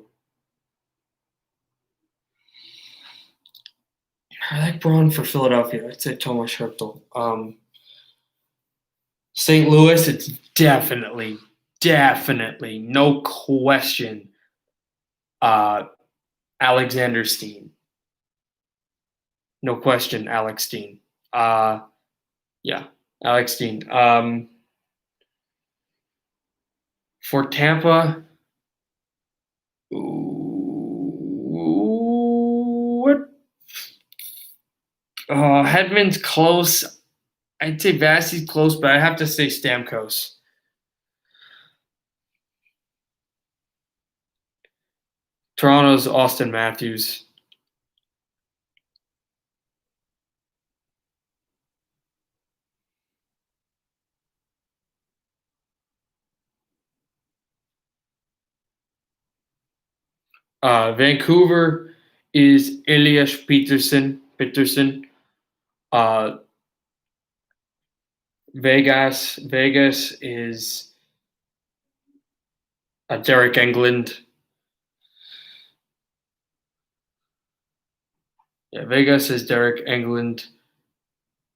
I like Braun for Philadelphia. I'd say Tomas Hertel. St. Louis, it's definitely, no question, uh, Alexander Steen. No question, Alex Steen. Yeah, Alex Steen. For Tampa, what? Hedman's close. I'd say Vasi's close, but I have to say Stamkos. Toronto's Austin Matthews. Vancouver is Elias Peterson. Uh, Vegas is Derek England. Yeah, Vegas is Derek England.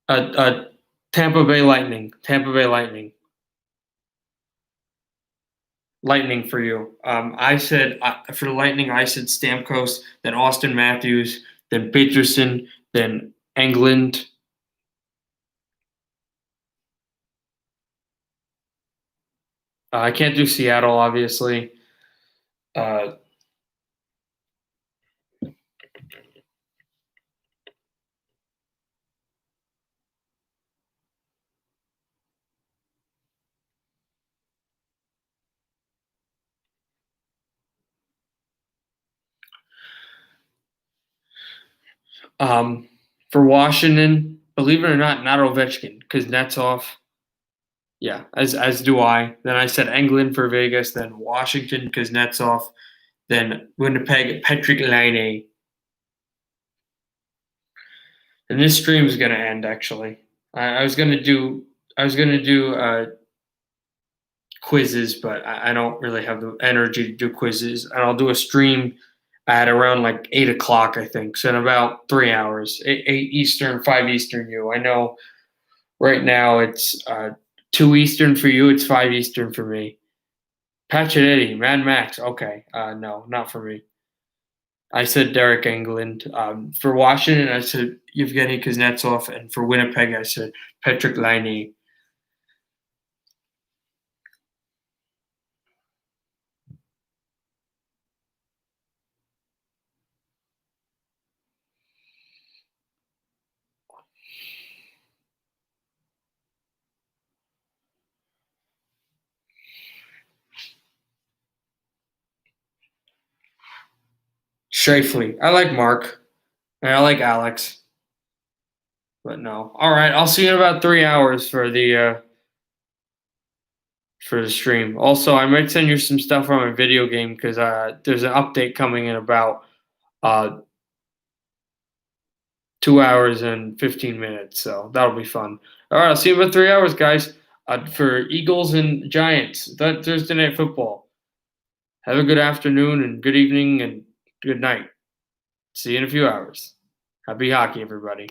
Tampa Bay Lightning. Lightning for you. I said for the Lightning, I said Stamkos, then Austin Matthews, then Peterson, then England. I can't do Seattle, obviously. Uh, for Washington, believe it or not Ovechkin because Netsov. Yeah, as do I. Then I said England for Vegas, then Washington because Netsov, then Winnipeg Patrick Laine. And this stream is gonna end actually. I was gonna do quizzes, but I don't really have the energy to do quizzes. And I'll do a stream at around like 8 o'clock, I think. So in about 3 hours, 8 Eastern, 5 Eastern. I know right now it's 2 Eastern for you. It's 5 Eastern for me. Pacioretty, Mad Max. Okay, no, not for me. I said Derek England. For Washington, I said Yevgeny Kuznetsov, and for Winnipeg, I said Patrick Laine. Shifley. I like Mark, and I like Alex, but no. All right, I'll see you in about 3 hours for the stream. Also, I might send you some stuff on my video game because there's an update coming in about uh, 2 hours and 15 minutes, so that'll be fun. All right, I'll see you in about 3 hours, guys. For Eagles and Giants, that Thursday night football. Have a good afternoon and good evening and good night. See you in a few hours. Happy hockey, everybody.